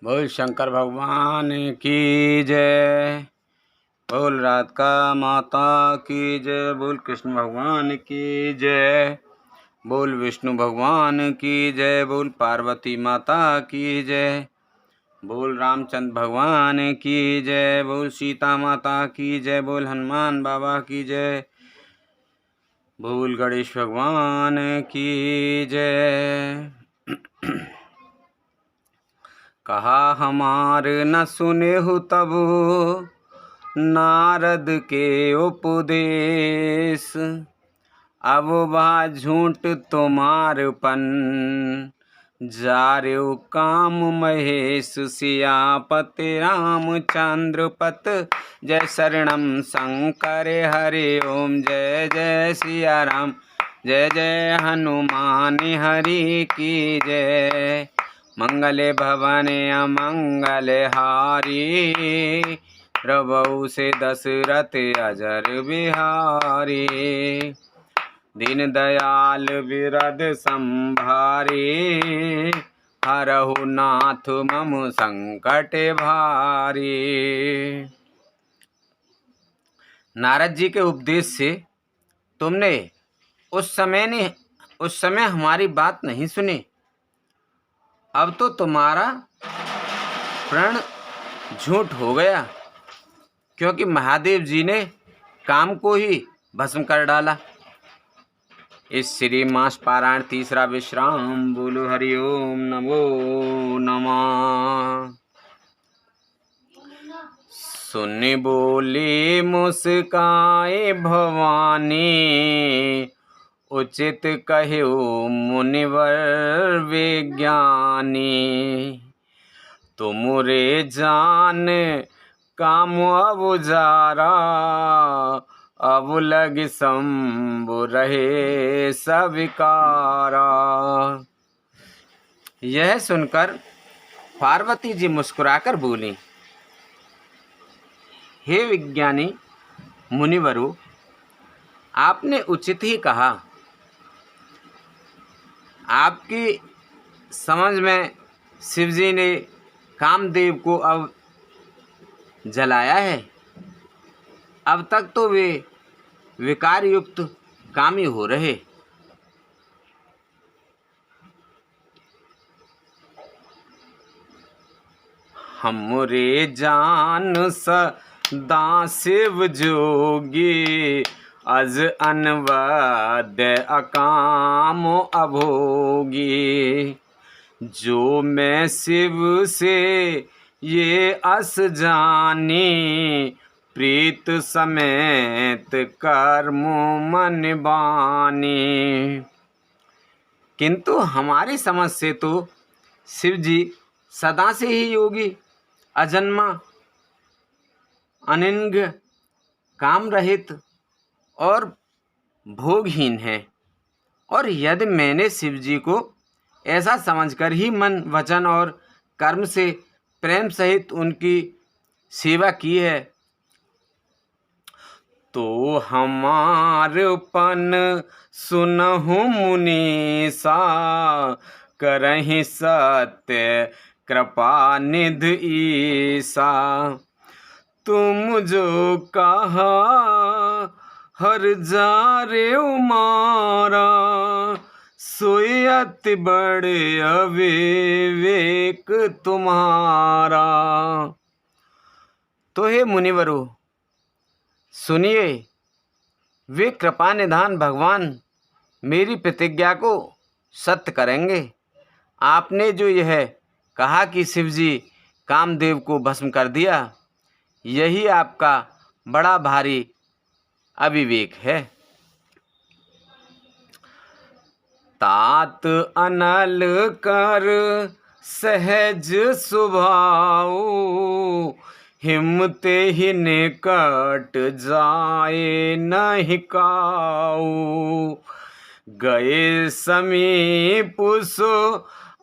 बोल शंकर भगवान की जय। बोल राधिका माता की जय। बोल कृष्ण भगवान की जय। बोल विष्णु भगवान की जय। बोल पार्वती माता की जय। बोल रामचंद्र भगवान की जय। बोल सीता माता की जय। बोल हनुमान बाबा की जय। बोल गणेश भगवान की जय। कहा हमार न सुने हो तब नारद के उपदेश, अब बा झूठ तुम्हारपन जार्यो काम महेश। सियापति रामचंद्र पत जय शरणम शंकर हरि ओम। जय जय सिया राम जय जय हनुमान हरि की जय। मंगले भवने अमंगल हारी, प्रभु से दशरथ अजर बिहारी। दीन दयाल विरद संभारी, हरहु नाथ मम संकट भारी। नारद जी के उपदेश से तुमने उस समय हमारी बात नहीं सुनी। अब तो तुम्हारा प्रण झूठ हो गया, क्योंकि महादेव जी ने काम को ही भस्म कर डाला। इस श्री मास पारायण तीसरा विश्राम। बोलो हरि ओम नमो नमः। सुन बोली मुस्काए भवानी, उचित कहो मुनिवर विज्ञानी। तुमरे जान काम अब जारा, अब लग शंभु रहे सविकारा। यह सुनकर पार्वती जी मुस्कुराकर बोली, हे विज्ञानी मुनिवरों, आपने उचित ही कहा। आपकी समझ में शिवजी ने कामदेव को अब जलाया है। अब तक तो वे विकार युक्त कामी हो रहे। हमरे जान सदा शिव जोगी, अज अनवद अकाम अभोगी। जो मैं शिव से ये अस जानी, प्रीत समेत कर्म मन बानी। किंतु हमारी समझ से तो शिव जी सदा से ही योगी, अजन्मा, अनिंग, काम रहित और भोगहीन है। और यदि मैंने शिव जी को ऐसा समझकर ही मन वचन और कर्म से प्रेम सहित उनकी सेवा की है, तो हमारपन सुनहु मुनीसा, करहि सत्य कृपा निधि ईसा। तुम जो कहा हर जारे मारा, सोई अति बड़े अविवेक तुम्हारा। तो हे मुनिवरों, सुनिए, वे कृपा निधान भगवान मेरी प्रतिज्ञा को सत्य करेंगे। आपने जो यह कहा कि शिवजी कामदेव को भस्म कर दिया, यही आपका बड़ा भारी अविवेक है। तात अनल कर सहज स्वभाव, हिमते ही निकट जाए नहीं काऊ। गए समीप सो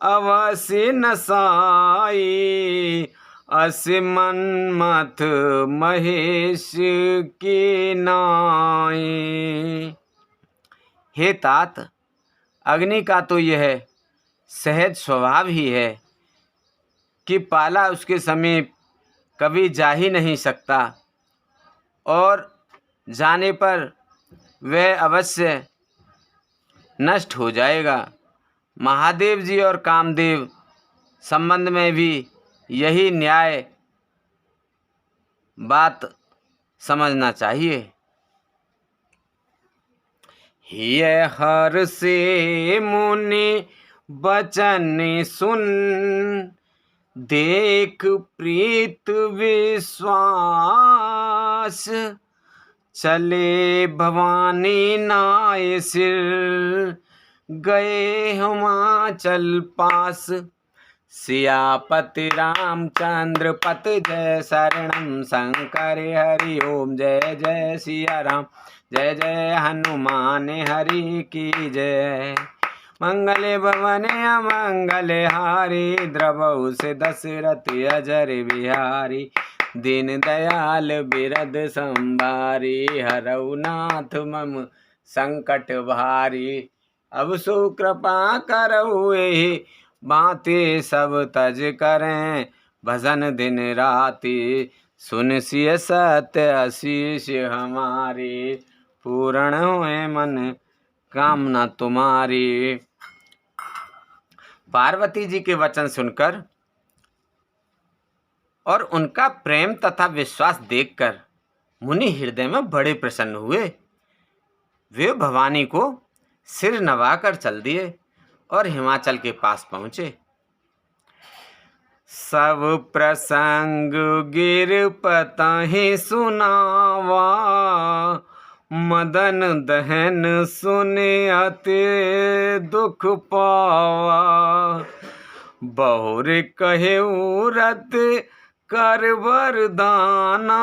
अवश्य नसाई, अस्य मन्मथ महेश की नाई। हे तात, अग्नि का तो यह सहज स्वभाव ही है कि पाला उसके समीप कभी जा ही नहीं सकता और जाने पर वह अवश्य नष्ट हो जाएगा। महादेव जी और कामदेव संबंध में भी यही न्याय बात समझना चाहिए। ये हर से मुनि बचन सुन, देख प्रीत विश्वास, चले भवानी नाय सिर, गए हिमाचल पास। सियापति रामचंद्र पत जय शरणम, शंकर हरि ओम जय जय सिया राम, जय जय हनुमान हरि की जय। मंगले भवने अमंगले हारी, द्रवहु से दशरथ अजर बिहारी, दीन दयाल बिरद संभारी, हरऊ नाथ मम संकट भारी। अब सो कृपा करऊ एहि बातें सब तज करें, भजन दिन राति सुन सिय सत्य आशीष हमारी, पूर्ण हुए मन कामना तुम्हारी। पार्वती जी के वचन सुनकर और उनका प्रेम तथा विश्वास देखकर मुनि हृदय में बड़े प्रसन्न हुए। वे भवानी को सिर नवाकर चल दिए और हिमाचल के पास पहुंचे। सब प्रसंग गिरपतहि सुनावा, मदन दहन सुने अति दुख पावा। बहुर कहेउ रत कर वरदाना,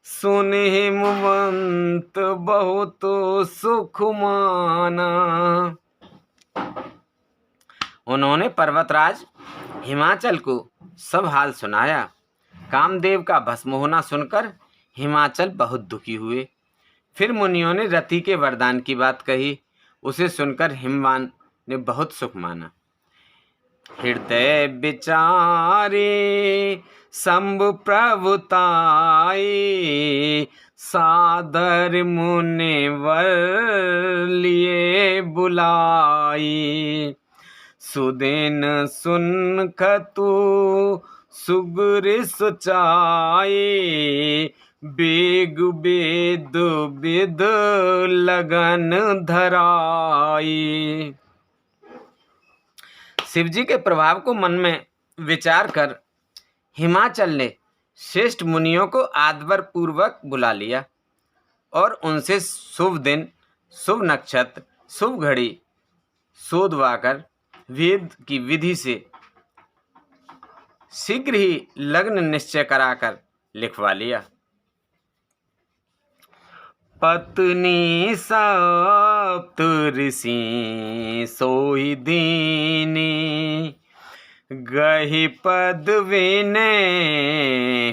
सुन हिमवंत बहुत सुख माना। उन्होंने पर्वतराज हिमाचल को सब हाल सुनाया। कामदेव का भस्म होना सुनकर हिमाचल बहुत दुखी हुए। फिर मुनियों ने रति के वरदान की बात कही। उसे सुनकर हिमवान ने बहुत सुख माना। हृदय विचारे शंभु प्रभुताई, सादर मुनिवर लिए बुलाई। सुदिन सुन खतु सुग्र सुचाई, बेग बेद विद लगन धराई। शिवजी के प्रभाव को मन में विचार कर हिमाचल ने श्रेष्ठ मुनियों को आदर पूर्वक बुला लिया और उनसे शुभ दिन, शुभ नक्षत्र, शुभ घड़ी शोधवाकर वेद की विधि से शीघ्र ही लग्न निश्चय कराकर लिखवा लिया। पत्नी सप्त ऋषि सोई दीनी, गहि पद विने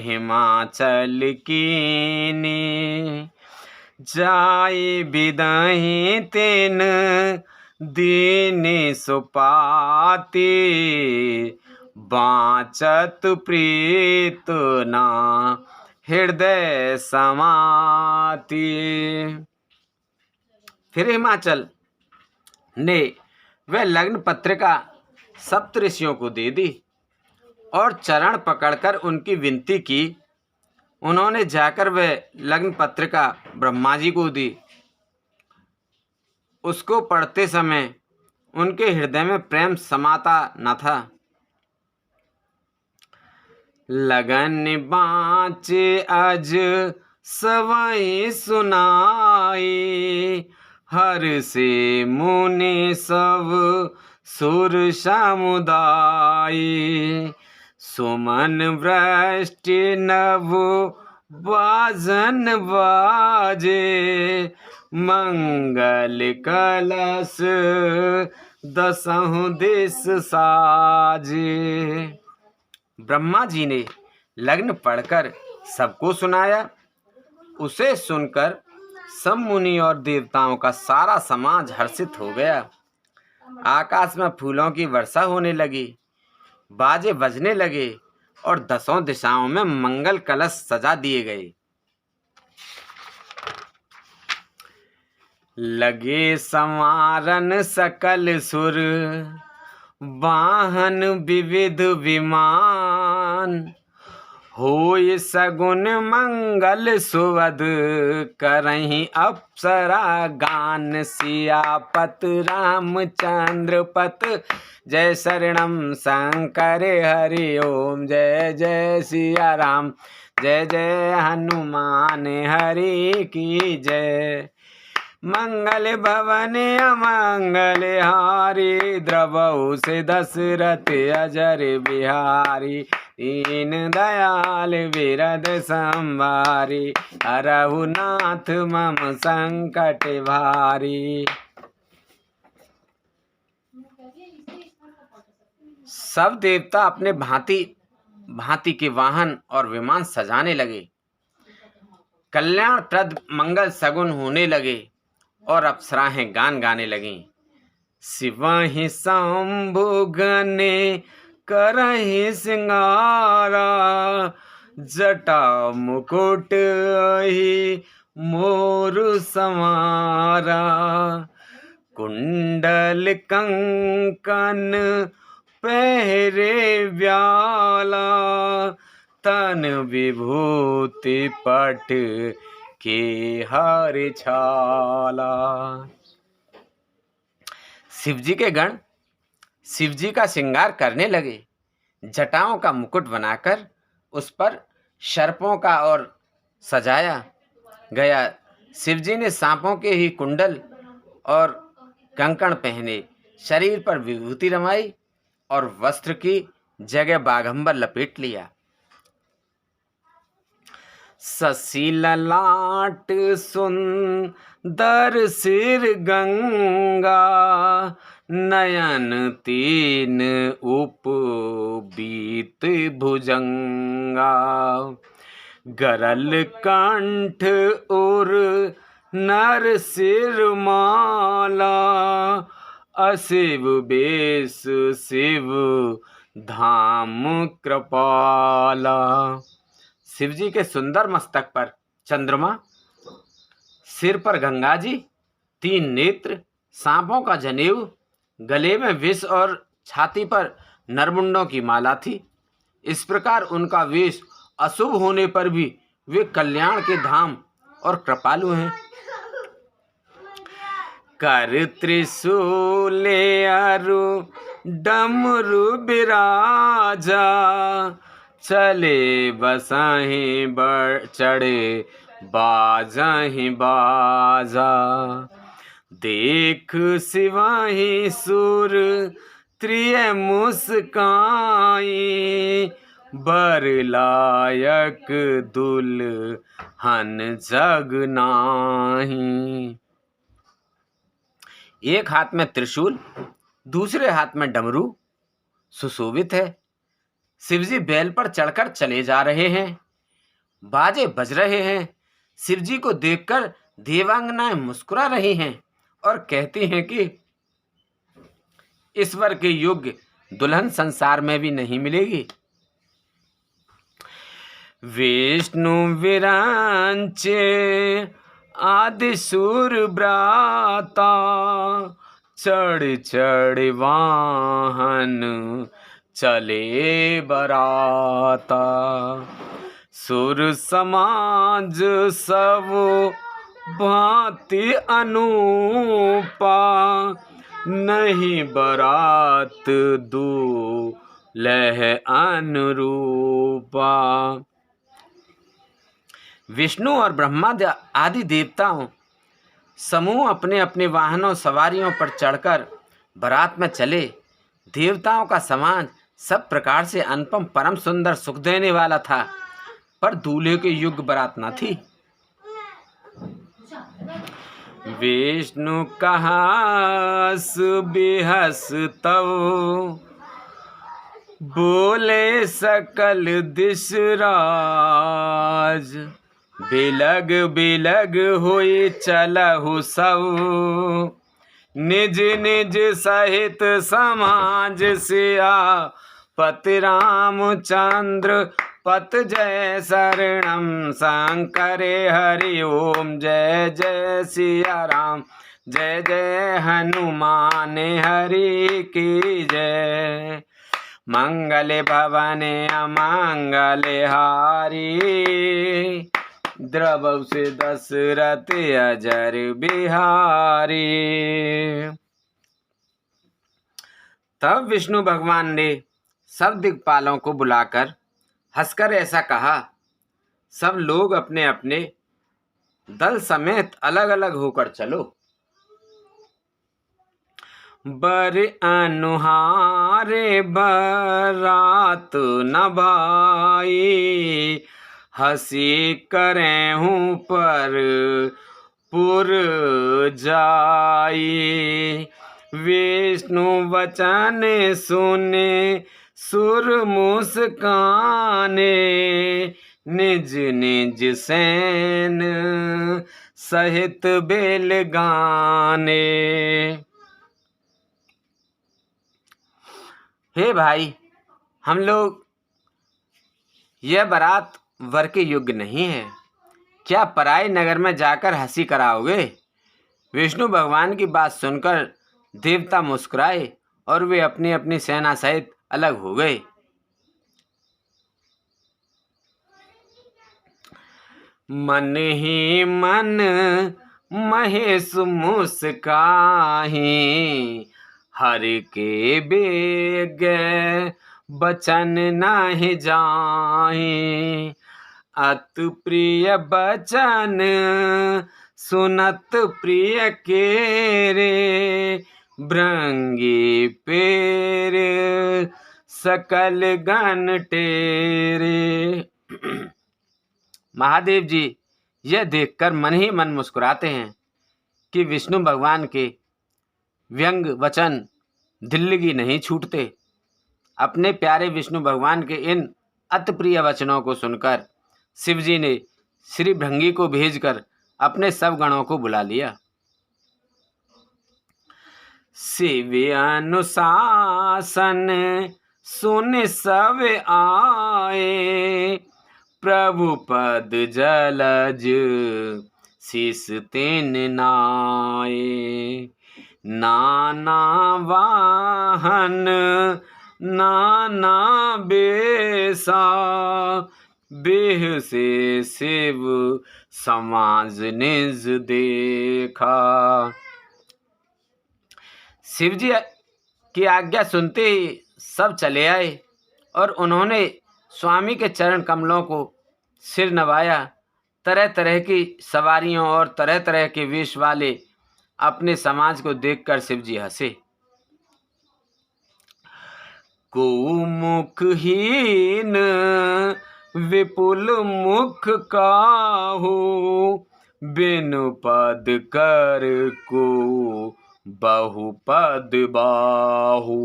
हिमाचल कीनी। जाय बिदहि तिन दीन सुपाती, बाँचत प्रीत ना हृदय समाती। फिर हिमाचल ने वह लग्न पत्रिका सप्त ऋषियों को दे दी और चरण पकड़कर उनकी विनती की। उन्होंने जाकर वह लग्न पत्रिका ब्रह्मा जी को दी। उसको पढ़ते समय उनके हृदय में प्रेम समाता न था। लगन बाँचे अज सवई सुनाई, हर से मुनि सब सुर समुदाय। सुमन वृष्टि नभ बाजन बाजे, मंगल कलश दसहु दिस साजे। ब्रह्मा जी ने लग्न पढ़कर सबको सुनाया। उसे सुनकर सब मुनि और देवताओं का सारा समाज हर्षित हो गया। आकाश में फूलों की वर्षा होने लगी। बाजे बजने लगे और 10 दिशाओं में मंगल कलश सजा दिए गए। लगे संवारन सकल सुर, वाहन विविध विमान। होय सगुन मंगल सुवध, करहीं अप्सरा गान। सियापत रामचंद्र पत, जय शरणम शंकर हरि ओम। जय जय सिया राम, जय जय हनुमान हरि की जय। मंगल भवन अमंगल हारी, द्रवहु से दशरथ अजर बिहारी। दीन दयाल विरद संवारी, हरहु नाथ मम संकट भारी। सब देवता अपने भांति भांति के वाहन और विमान सजाने लगे। कल्याणप्रद मंगल सगुन होने लगे और अप्सराएं गान गाने लगीं। शिवहि शंभु गने करहि सिंगारा, जटा मुकुट अहि मोर समारा। कुंडल कंकन पहरे व्याला, तन विभूति पट के हर छाला। शिवजी के गण शिवजी का श्रृंगार करने लगे। जटाओं का मुकुट बनाकर उस पर सर्पों का और सजाया गया। शिवजी ने सांपों के ही कुंडल और कंकण पहने, शरीर पर विभूति रमाई और वस्त्र की जगह बाघंबर लपेट लिया। शशि ललाट सुंदर सिर गंगा, नयन तीन उपबीत भुजंगा। गरल कंठ उर नर सिर माला, अशिव बेश शिव धाम कृपाला। शिवजी के सुंदर मस्तक पर चंद्रमा, सिर पर गंगा जी, 3 नेत्र, सांपों का जनेऊ, गले में विष और छाती पर नरमुंडों की माला थी। इस प्रकार उनका वेश अशुभ होने पर भी वे कल्याण के धाम और कृपालु हैं। कर त्रिशूल अरु डमरु बिराजा, चले बसाहीं चढ़े बाजाहीं बाजा। देख शिवाही सुर त्रिय मुस्काई, बर लायक दुल्हन जग नाही। एक हाथ में त्रिशूल, दूसरे हाथ में डमरू सुशोभित है। शिवजी बैल पर चढ़कर चले जा रहे हैं, बाजे बज रहे हैं। शिवजी को देखकर देवांगनाएं मुस्कुरा रही हैं और कहती हैं कि ईश्वर के योग्य दुल्हन संसार में भी नहीं मिलेगी। विष्णु विरांच आदि सूर ब्राता, चढ़ चढ़ वाहन चले बराता। सुर समाज सब भांति अनूपा, नहीं बरात दूल्ह अनुरूपा। विष्णु और ब्रह्मा आदि देवताओं समूह अपने अपने वाहनों सवारियों पर चढ़कर बारात में चले। देवताओं का समाज सब प्रकार से अनुपम परम सुंदर सुख देने वाला था, पर दूल्हे के योग्य बारात न थी। विष्णु कहास बिहस तव, बोले सकल दिश राज। बिलग बिलग हुई चलहु सब, निज निज सहित समाज सिया पत रामचंद्र पत जय शरणम शंकरे हरि ओम। जय जय सिया राम जय जय हनुमान हरि की जय। मंगल भवने अमंगल हारी द्रवौ से दशरथ अजर बिहारी। तब विष्णु भगवान ने सब दिक्पालों को बुलाकर हंसकर ऐसा कहा, सब लोग अपने अपने दल समेत अलग अलग होकर चलो। बर अनुहारे बरात न भाई, हंसी करें हूँ पर पुर जाई। विष्णु वचन सुने सुर मुस्काने, निज निज सैन सहित बेल गाने। हे भाई, हम लोग यह बारात वर के योग्य नहीं है, क्या पराए नगर में जाकर हंसी कराओगे? विष्णु भगवान की बात सुनकर देवता मुस्कुराए और वे अपनी अपनी सेना सहित अलग हो गए। मन ही मन महेश मुस्काहि, हर के बेग बचन नाही जाहि। अति प्रिय बचन सुनत प्रिय केरे, भृंगी पेर सकल गण टेरे। महादेव जी यह देखकर मन ही मन मुस्कुराते हैं कि विष्णु भगवान के व्यंग वचन दिल्लगी नहीं छूटते। अपने प्यारे विष्णु भगवान के इन अति प्रिय वचनों को सुनकर शिवजी ने श्री भृंगी को भेजकर अपने सब गणों को बुला लिया। शिव अनुशासन सुन सब आए, प्रभु पद जलज शीस तेन नाये। नाना वाहन नाना बेसा, बेह से शिव समाज निज देखा। शिव जी की आज्ञा सुनते ही सब चले आए और उन्होंने स्वामी के चरण कमलों को सिर नवाया। तरह तरह की सवारियों और तरह तरह के वेश वाले अपने समाज को देखकर शिव जी हंसे। को मुखहीन विपुल मुख काहू, बिनु पद कर को बहुपद बाहू।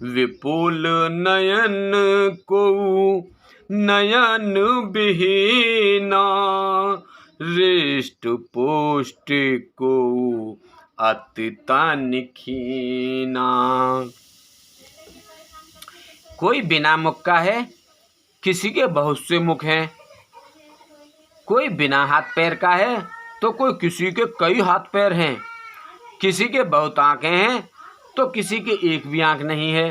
विपुल नयन को नयन बिहीना, रिष्ट पुष्ट को अति तन खीना। कोई बिना मुख का है, किसी के बहुत से मुख हैं। कोई बिना हाथ पैर का है तो कोई किसी के कई हाथ पैर हैं। किसी के बहुत आंखें हैं तो किसी के एक भी आंख नहीं है।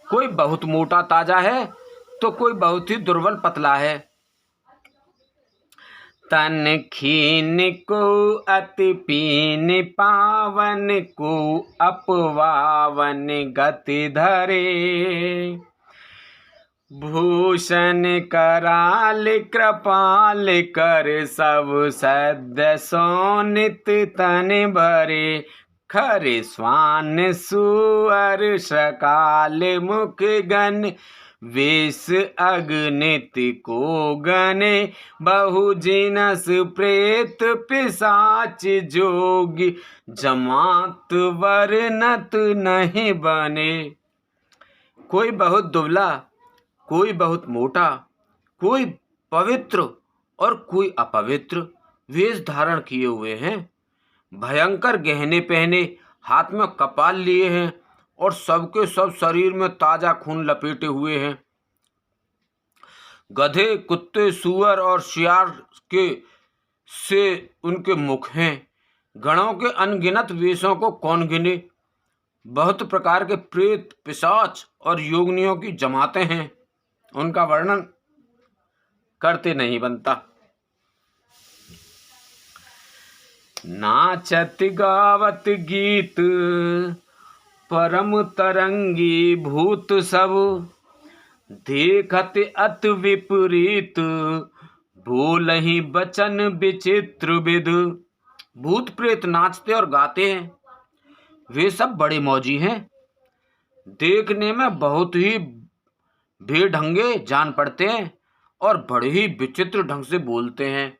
कोई बहुत मोटा ताजा है तो कोई बहुत ही दुर्बल पतला है। तन खीन को अति पीन, पावन को अपवावन गति धरे। भूषण कराल कृपाल कर, सब सद्य सोनित तन भरे। खरे स्वान सुअर सकाल मुख गण, वेश अगणित को गणे। बहु जिनस प्रेत पिशाच जोगी, जमात वर्णत नहीं बने। कोई बहुत दुबला, कोई बहुत मोटा, कोई पवित्र और कोई अपवित्र वेश धारण किए हुए हैं। भयंकर गहने पहने, हाथ में कपाल लिए हैं और सबके सब शरीर में ताजा खून लपेटे हुए हैं। गधे, कुत्ते, सूअर और शियार के से उनके मुख हैं। गणों के अनगिनत वेशों को कौन गिने। बहुत प्रकार के प्रेत, पिशाच और योगिनियों की जमातें हैं। उनका वर्णन करते नहीं बनता। नाचत गावत गीत परम तरंगी भूत सब, देखत अत विपरीत भूलहि बचन विचित्र विद। भूत प्रेत नाचते और गाते हैं। वे सब बड़े मौजी हैं। देखने में बहुत ही बेढंगे जान पड़ते हैं और बड़े ही विचित्र ढंग से बोलते हैं।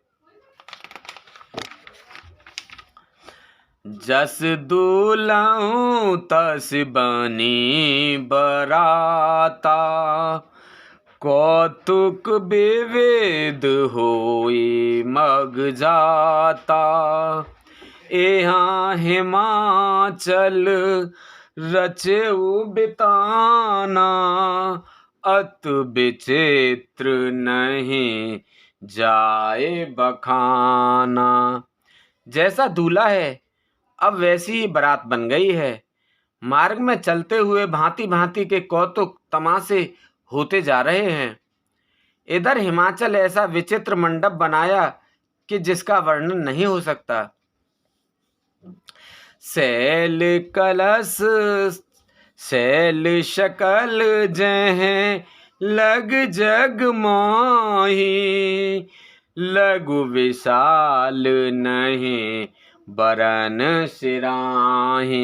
जस दुलाऊं तस बनी बराता, कौतुक विविध होई मग जाता। यहाँ हिमाचल रचेऊ बिताना, अत विचित्र नहीं जाए बखाना। जैसा दूल्हा है अब वैसी ही बारात बन गई है। मार्ग में चलते हुए भांति भांति के कौतुक तमाशे होते जा रहे हैं। इधर हिमाचल ऐसा विचित्र मंडप बनाया कि जिसका वर्णन नहीं हो सकता। शैल कलश शैल शकल जह लग जग माही, लघु विशाल नहीं बरन सिराही।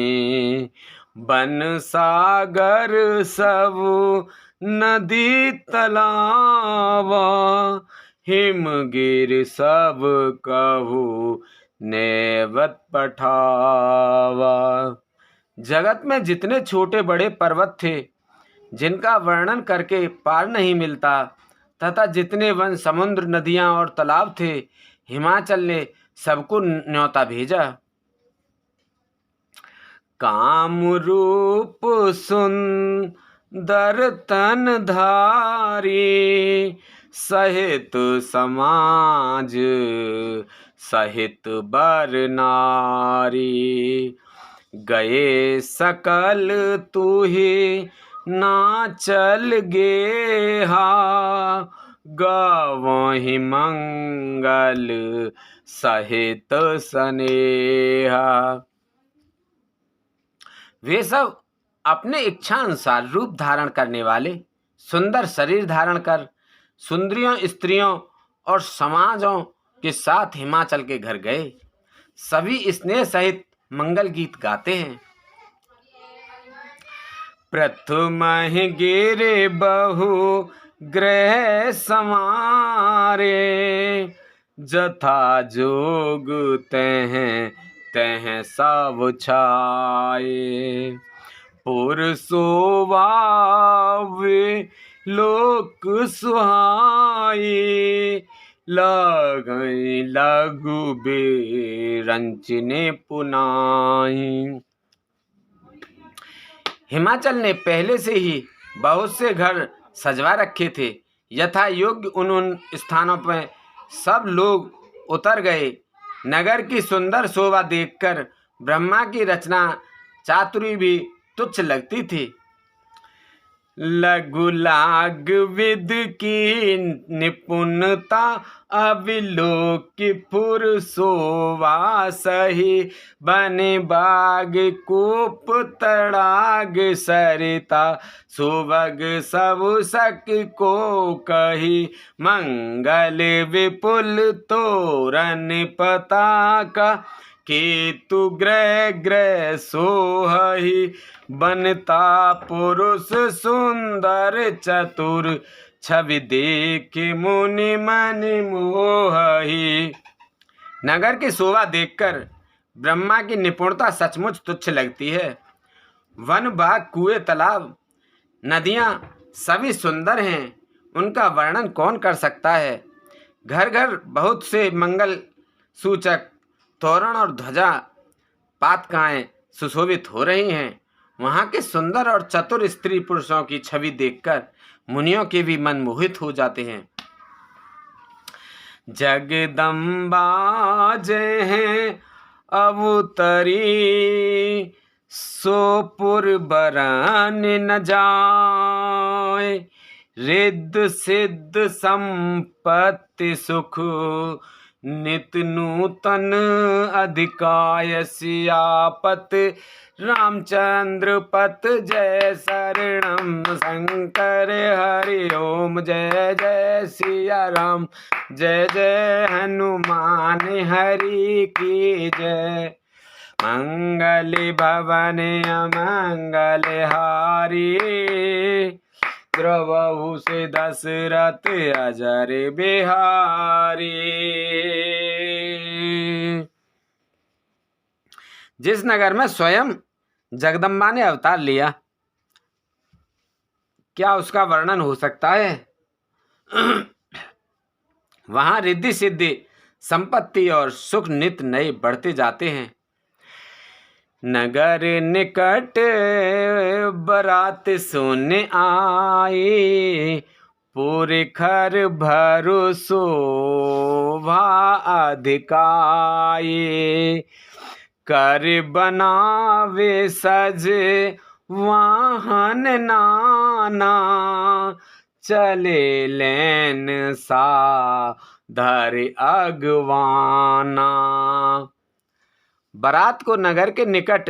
बन सागर सब नदी तलावा, हिमगिर सब कहू नेवत पठावा। जगत में जितने छोटे बड़े पर्वत थे जिनका वर्णन करके पार नहीं मिलता, तथा जितने वन, समुद्र, नदियां और तालाब थे, हिमाचल ने सबको न्योता भेजा। काम रूप सुंदर तन धारी, सहित समाज सहित बर नारी। गए सकल तुहि नाचल गेहा, गावहि मंगल सहित स्नेहा। वे सब अपने इच्छा अनुसार रूप धारण करने वाले, सुंदर शरीर धारण कर सुंदरियों, स्त्रियों और समाजों के साथ हिमाचल के घर गए। सभी स्नेह सहित मंगल गीत गाते हैं। प्रथम गिरे बहु ग्रह समारे, जथा जोग तह तह सब छाए। पुर शोभावे लोक सुहाई, लगई लघु बेरंचने पुनाई। हिमाचल ने पहले से ही बहुत से घर सजवा रखे थे। यथा योग्य उन स्थानों पर सब लोग उतर गए। नगर की सुंदर शोभा देखकर ब्रह्मा की रचना चातुरी भी तुच्छ लगती थी। लघु लाग विद की निपुणता, अविलोक पुर शोभा सही। बने बाग कूप तड़ाग सरिता, सुभग सब सक को कही। मंगल विपुल तोरण पताका, केतु ग्रह ग्रह सोहहि। बनता पुरुष सुंदर चतुर, छवि देख मुनि मन मोहहि। नगर की शोभा देखकर ब्रह्मा की निपुणता सचमुच तुच्छ लगती है। वन, बाग, कुएं, तालाब, नदियां सभी सुंदर हैं। उनका वर्णन कौन कर सकता है। घर घर बहुत से मंगल सूचक तोरण और ध्वजा पातकाएं सुशोभित हो रही हैं। वहां के सुंदर और चतुर स्त्री पुरुषों की छवि देखकर मुनियों के भी मन मोहित हो जाते हैं। जगदम्बा जय हैं अवतरी, सोपुर बरन न जाए। रिद्ध सिद्ध संपत्ति सुख, नित नूतन अधिकाय। सियापत रामचंद्र पत जय शरणम शंकर हरि ओम। जय जय सिया राम, जय जय हनुमान हरि की जय। मंगल भवन अमंगल हारी, द्रवहु से दशरथ अजर बिहारी। जिस नगर में स्वयं जगदम्बा ने अवतार लिया, क्या उसका वर्णन हो सकता है। वहां रिद्धि सिद्धि संपत्ति और सुख नित नए बढ़ते जाते हैं। नगर निकट बरात सुने आए, पूरे खर भरो शोभा अधिकाए। कर बनावे सज वाहन नाना, चले लेन साधर अगवाना। बारात को नगर के निकट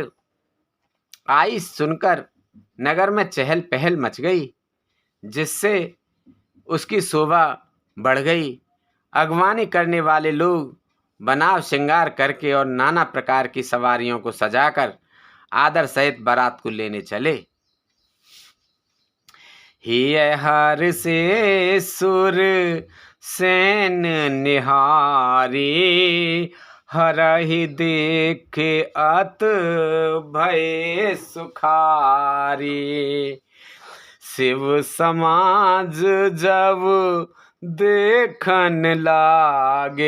आई सुनकर नगर में चहल पहल मच गई, जिससे उसकी शोभा बढ़ गई। अगवानी करने वाले लोग बनाव श्रृंगार करके और नाना प्रकार की सवारियों को सजाकर आदर सहित बारात को लेने चले। ही हर से सुर सेन निहारी, हरहि देखे अत भय सुखारी। शिव समाज जब देखन लागे,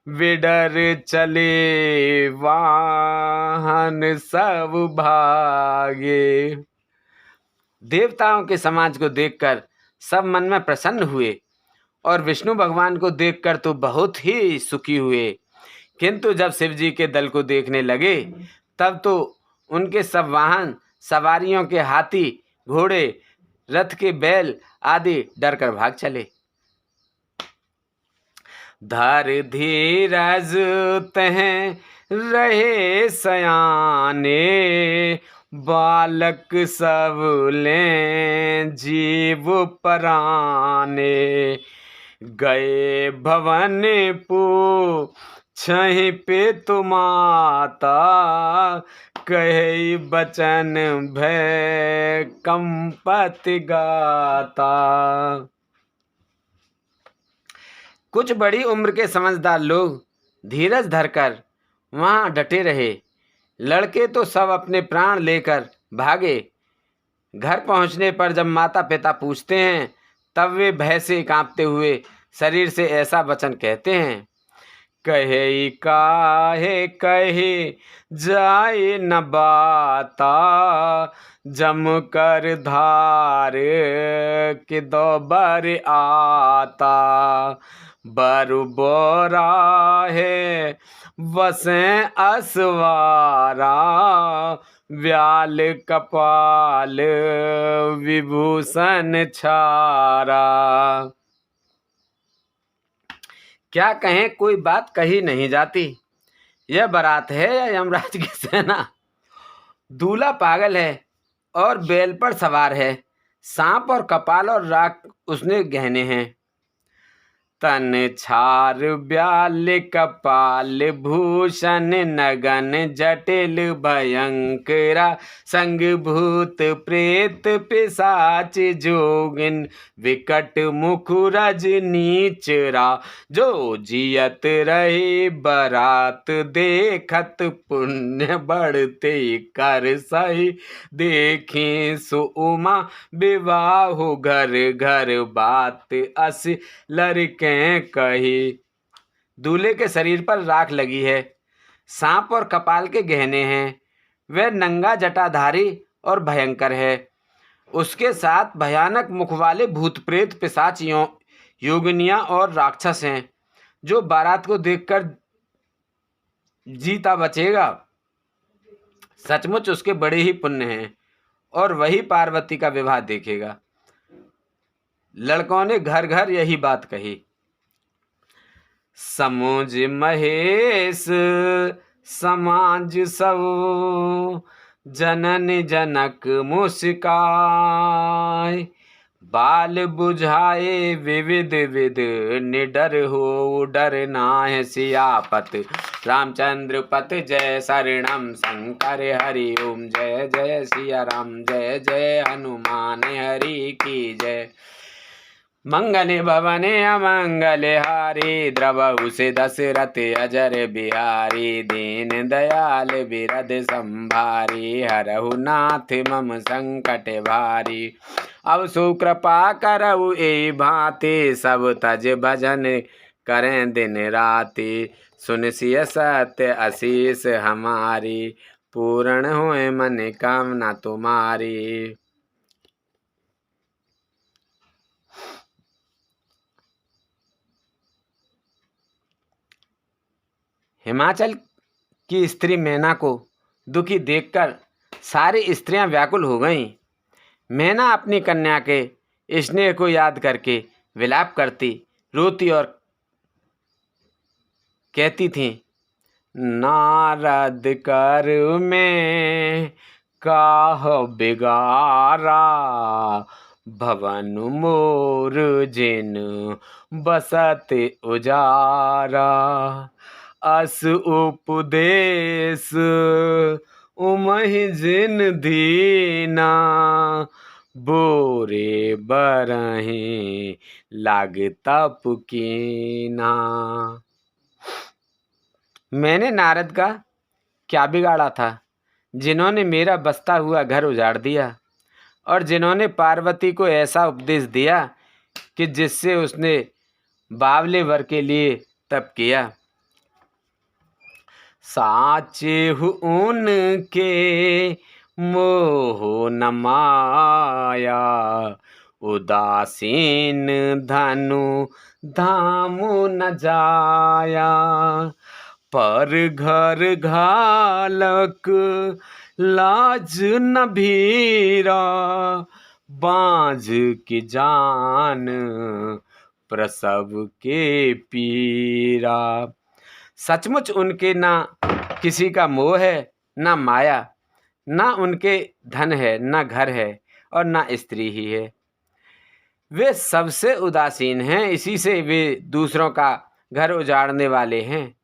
विडर चले वाहन सब भागे। देवताओं के समाज को देखकर सब मन में प्रसन्न हुए और विष्णु भगवान को देखकर तो बहुत ही सुखी हुए, किंतु जब शिव जी के दल को देखने लगे तब तो उनके सब वाहन सवारियों के हाथी घोड़े रथ के बैल आदि डर कर भाग चले। धर धीरज तह रहे सयाने, बालक सब लें जीव पराने। गए भवन पूछहि पितु माता, कहे बचन भय कंपति गाता। कुछ बड़ी उम्र के समझदार लोग धीरज धरकर वहां डटे रहे। लड़के तो सब अपने प्राण लेकर भागे। घर पहुंचने पर जब माता पिता पूछते हैं तब वे भय से कांपते हुए शरीर से ऐसा वचन कहते हैं। कहे काहे कहे जाए न बाता, जम कर धार के दो बर आता। बरु बोरा है वसे असवारा, व्याल कपाल विभूषण छारा। क्या कहें, कोई बात कही नहीं जाती। यह बारात है या यमराज की सेना। दूल्हा पागल है और बैल पर सवार है। सांप और कपाल और राख उसने गहने हैं। तन छार ब्याल कपाल भूषण, नगन जटिल भयंकरा। संग भूत प्रेत पिशाच जोगिन, विकट मुख रजनीचरा। जो जियत रहे बरात देखत, पुण्य बढ़ते कर सही। देखें सो उमा विवाह घर घर, बात अस लड़के कही। दूल्हे के शरीर पर राख लगी है, सांप और कपाल के गहने हैं, वह नंगा जटाधारी और भयंकर है। उसके साथ भयानक मुख वाले भूत प्रेत पिशाच योगिनियां और राक्षस हैं। जो बारात को देखकर जीता बचेगा सचमुच उसके बड़े ही पुण्य हैं और वही पार्वती का विवाह देखेगा। लड़कों ने घर घर यही बात कही। समुझ महेश समाज सब जनन जनक मुस्काय। बाल बुझाए विविध विध निडर हो डर नाह सियापत। रामचंद्र पत जय शरणम शंकर हरि ओम जय जय सिया राम जय जय हनुमान हरि की जय। मंगल भवने अमंगल हारी द्रवहु से दशरथ अजर बिहारी। दीन दयाल बिरद संभारी हरहु नाथ मम संकट भारी। अब सुकृपा करऊ ए भांति सब तज भजन करें दिन राति। सुन सिय सत्य आशीष हमारी पूर्ण होए मन कामना तुम्हारी। हिमाचल की स्त्री मैना को दुखी देखकर सारी स्त्रियां व्याकुल हो गईं। मैना अपनी कन्या के स्नेह को याद करके विलाप करती, रोती और कहती थी, नारद कर में काह बिगारा। भवन मोर जिन बसत उजारा। अस उपदेश उमहि जिन दीना। बोरे बरहि लाग तप कीना। मैंने नारद का क्या बिगाड़ा था, जिन्होंने मेरा बसता हुआ घर उजाड़ दिया और जिन्होंने पार्वती को ऐसा उपदेश दिया कि जिससे उसने बावले वर के लिए तप किया। साचे उनके मोह न माया। उदासीन धनु धामु न जाया। पर घर घालक लाज न भीरा। बांझ की जान प्रसव के पीरा। सचमुच उनके ना किसी का मोह है, ना माया, ना उनके धन है, ना घर है और ना स्त्री ही है। वे सबसे उदासीन हैं, इसी से वे दूसरों का घर उजाड़ने वाले हैं।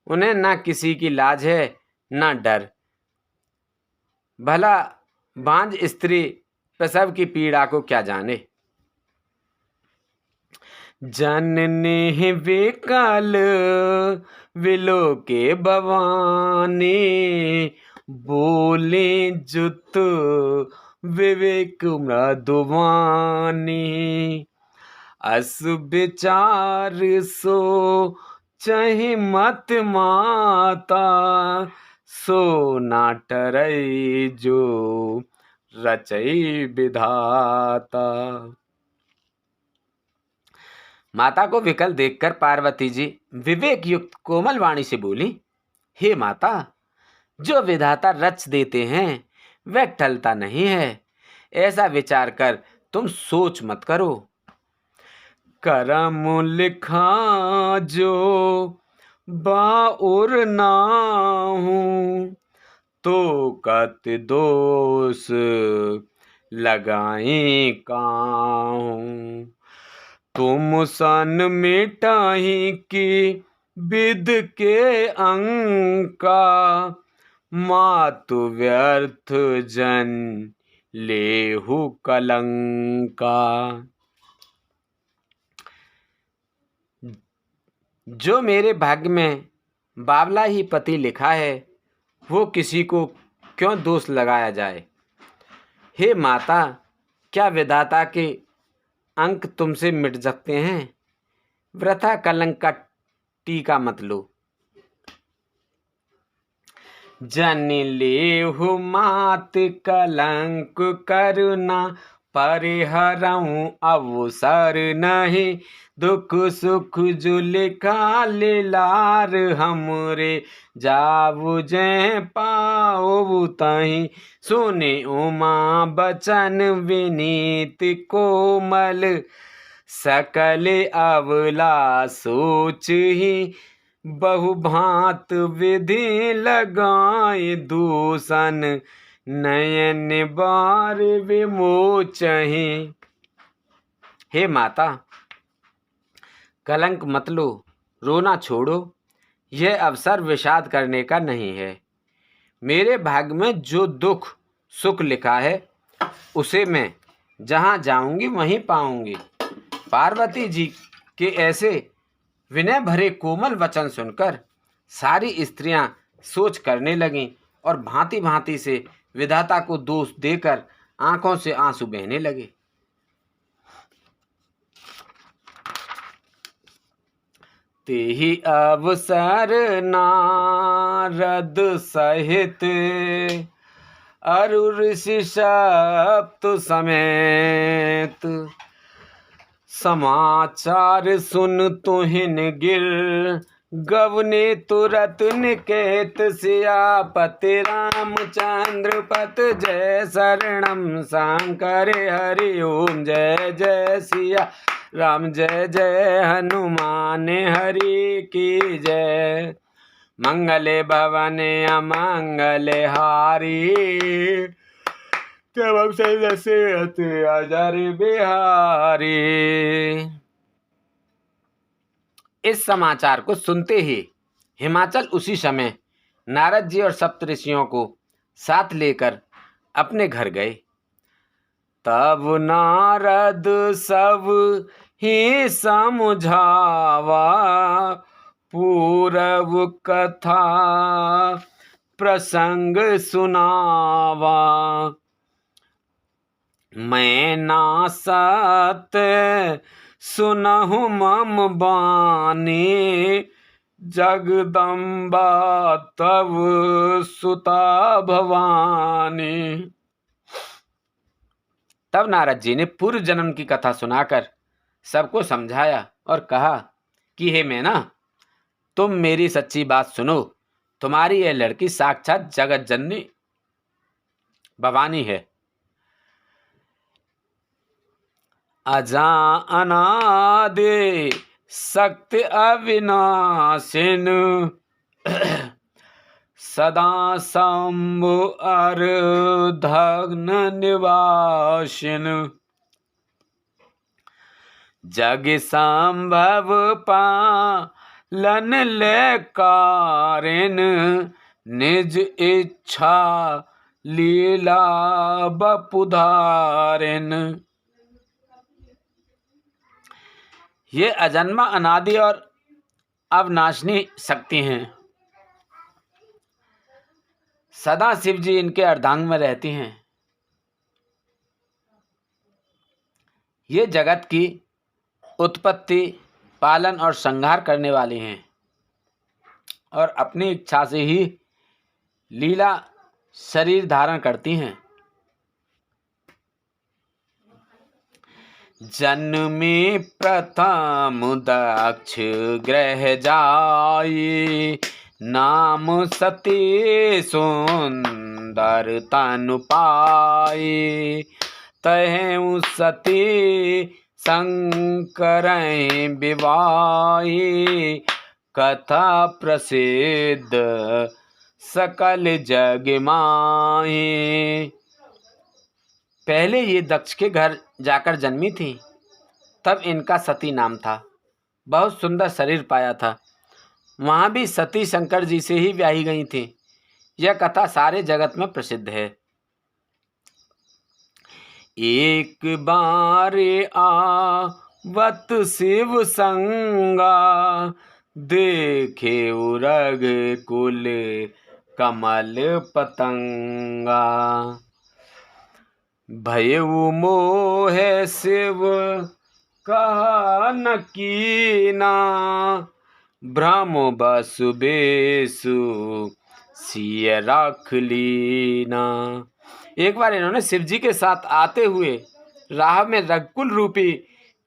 उन्हें ना किसी की लाज है, ना डर। भला बांझ स्त्री प्रसव की पीड़ा को क्या जाने। जननी विकल विलो के भवानी। बोले जुत विवेक मृदुवानी। अस विचार सो चहि मत माता। सो ना टरई जो रचई विधाता। माता को विकल देखकर पार्वती जी विवेक युक्त कोमल वाणी से बोली, हे माता, जो विधाता रच देते हैं वह टलता नहीं है। ऐसा विचार कर तुम सोच मत करो। करम लिखा जो बाउर नाहू। तो कत दोष लगाई काहू। तुम सन मिटाही की विध के अंका। मातु व्यर्थ जन लेहु कलंका। जो मेरे भाग्य में बावला ही पति लिखा है, वो किसी को क्यों दोष लगाया जाए। हे माता, क्या विधाता के अंक तुमसे मिट सकते हैं। वृथा कलंक का टीका मत लो। जन लेहु मात कलंक करुणा, परिहरऊँ अवसर नहीं, दुख सुख जो लिखा लार हमरे, जाऊ जय पाओ तहीं। सुने उमा बचन विनीत कोमल, सकल अवला सोच ही, बहु भांत विधि लगाए दूषण, नयन बार विमोचहि। हे माता, कलंक मत लो, रोना छोड़ो। यह अवसर विषाद करने का नहीं है। मेरे भाग्य में जो दुख सुख लिखा है उसे मैं जहाँ जाऊंगी वहीं पाऊंगी। पार्वती जी के ऐसे विनय भरे कोमल वचन सुनकर सारी स्त्रियां सोच करने लगीं और भांति भांति से विधाता को दोष देकर आंखों से आंसू बहने लगे। तेहि अवसर नारद सहित, अरु ऋषि सप्त समेत, समाचार सुन तुहिन गिर, गवने तुरत निकेत, सियापति रामचंद्र पत जय शरणम शंकर हरि ओम। जय जय सिया राम, जय जय हनुमान हरि की जय। मंगले भवन अमंगल हारी, तब दशरथ अजर बिहारी। इस समाचार को सुनते ही हिमाचल उसी समय नारद जी और सप्तऋषियों को साथ लेकर अपने घर गए। तब नारद सब ही समझावा, पूर्व कथा प्रसंग सुनावा, मैं ना सत सुनहु मम बानी, जगदम्बा तब सुता भवानी। तब नारद जी ने पूर्व जन्म की कथा सुनाकर सबको समझाया और कहा कि हे मैना, तुम मेरी सच्ची बात सुनो। तुम्हारी यह लड़की साक्षात जगत जननी भवानी है। अजा अनादि शक्ति अविनाशिन, सदा शंभु अर्धघ्न निवासिन, जग संभव पालन ले कारिन, निज इच्छा लीला बपुधारिन। ये अजन्मा अनादि और अविनाशिनी शक्ति हैं। सदा शिव जी इनके अर्धांग में रहती हैं। ये जगत की उत्पत्ति, पालन और संहार करने वाली हैं और अपनी इच्छा से ही लीला शरीर धारण करती हैं। जन्मी प्रथम दक्ष ग्रह जाई, नाम सती सुंदर तनु पाई, तहें सती शंकर विवाही, कथा प्रसिद्ध सकल जग माही। पहले ये दक्ष के घर जाकर जन्मी थी, तब इनका सती नाम था। बहुत सुंदर शरीर पाया था। वहाँ भी सती शंकर जी से ही ब्याही गई थी। यह कथा सारे जगत में प्रसिद्ध है। एक बार आवत शिव संगा, देखे उरग कुल कमल पतंगा, भयउ मोह शिव कहा न कीना, भ्रम बसु बेसु सिय रख लीना। एक बार इन्होंने शिव जी के साथ आते हुए राह में रघुकुल रूपी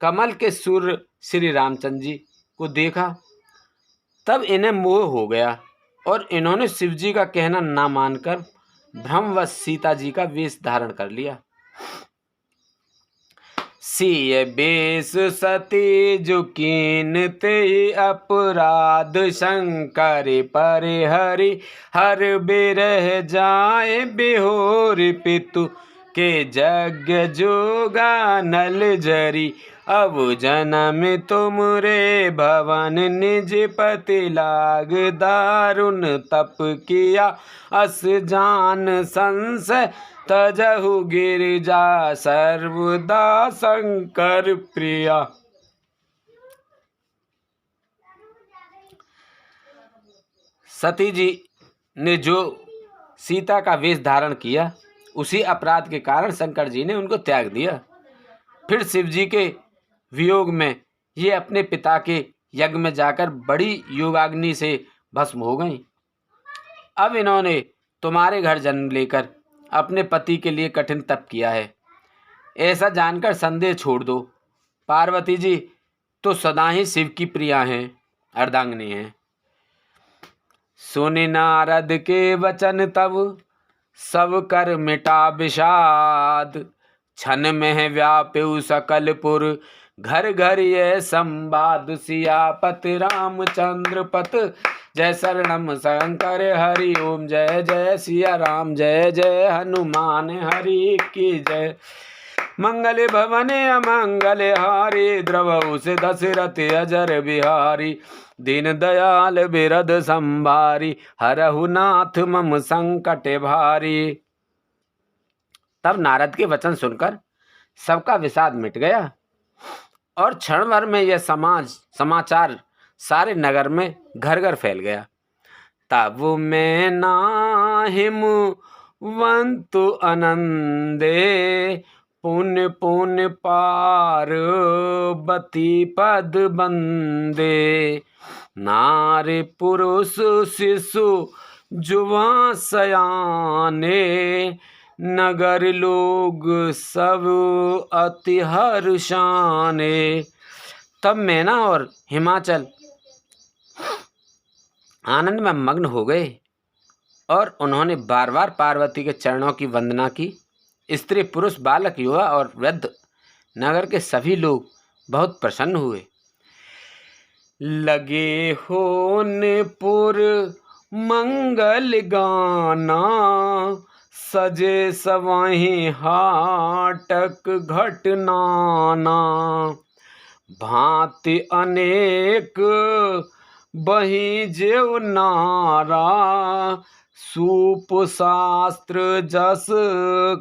कमल के सूर्य श्री रामचंद्र जी को देखा। तब इन्हें मोह हो गया और इन्होंने शिव जी का कहना ना मानकर भ्रमवश सीता जी का वेश धारण कर लिया। सिय बेस सती जुकीन ते अपराध शंकर पर हरि हर बिरह जाए बिहोर पितु के यज्ञ जोगा नल जरी। अब जन्म तुमरे भवन निज पति लाग दारुण तप किया अस जान संशय तजहु गिरिजा सर्वदा शंकर प्रिया। सती जी ने जो सीता का वेश धारण किया उसी अपराध के कारण शंकर जी ने उनको त्याग दिया। फिर शिव जी के वियोग में ये अपने पिता के यज्ञ में जाकर बड़ी योगाग्नि से भस्म हो गईं। अब इन्होंने तुम्हारे घर जन्म लेकर अपने पति के लिए कठिन तप किया है, ऐसा जानकर संदेह छोड़ दो। पार्वती जी तो सदा ही शिव की प्रिया हैं, अर्धांगिनी हैं। सुनि नारद के वचन तब सब कर मिटा विषाद। क्षण में व्याप्यु सकलपुर घर घर ये संवाद। सियापत रामचंद्र पत जय शरणम शंकर हरि ओम जय जय सिया राम जय जय हनुमान हरि की जय। मंगल भवन अमंगल हारी द्रवहु से दशरथ अजर बिहारी। दीन दयाल बिरद संभारी हरहु नाथ मम संकट भारी। तब नारद के वचन सुनकर सबका विषाद मिट गया और क्षण भर में यह समाचार सारे नगर में घर घर फैल गया। तब मैं नाहिम वंतु आनंदे पुण्य पुण्य पार्वती पद बंदे। नारी पुरुष शिशु जुवा सयाने नगर लोग सब अति हर्षाने। तब मैना और हिमाचल आनंद में मग्न हो गए और उन्होंने बार बार पार्वती के चरणों की वंदना की। स्त्री पुरुष बालक युवा और वृद्ध नगर के सभी लोग बहुत प्रसन्न हुए। लगे होनपुर मंगल गाना सजे सवाही हाटक घटनाना। भांति अनेक बही जेव नारा सूप शास्त्र जस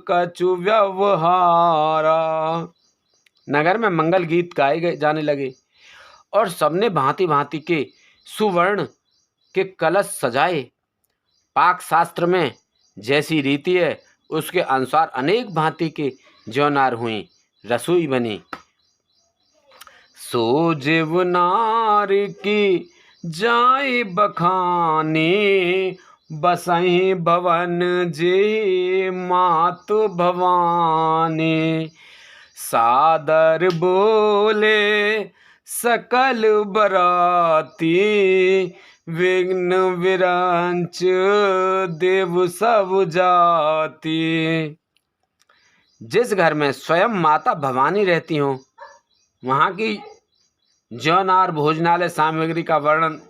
कछु व्यवहारा। नगर में मंगल गीत गाए जाने लगे और सबने भांति भांति के सुवर्ण के कलश सजाए। पाक शास्त्र में जैसी रीति है उसके अनुसार अनेक भांति के जौनार हुई, रसोई बनी। सो जीवनार की जाय बखानी बसही भवन जी मातु भवानी। सादर बोले सकल बराती विघ्न विरंच देव सब जाति। जिस घर में स्वयं माता भवानी रहती हो वहाँ की जौनार भोजनालय सामग्री का वर्णन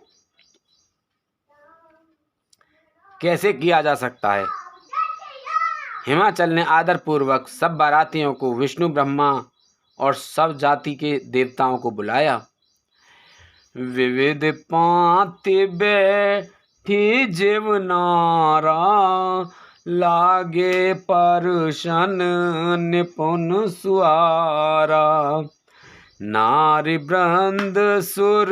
कैसे किया जा सकता है। हिमाचल ने आदर पूर्वक सब बारातियों को विष्णु ब्रह्मा और सब जाति के देवताओं को बुलाया। विविध पांति बैठी जीवनारा लागे परशन निपुण सुआरा। नारी वृंद सुर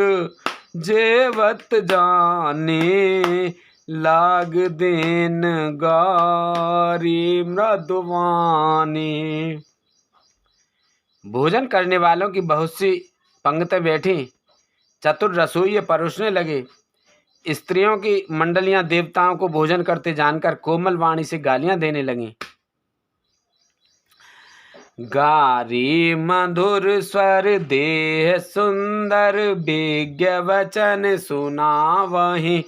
जेवत जाने लाग देन गारी मृदुवानी। भोजन करने वालों की बहुत सी पंक्तियां बैठी चतुर रसोई परोसने लगे। स्त्रियों की मंडलियां देवताओं को भोजन करते जानकर कोमल वाणी से गालियां देने लगीं। गारी मधुर स्वर देह सुंदर, विज्ञ वचन सुनावहीं।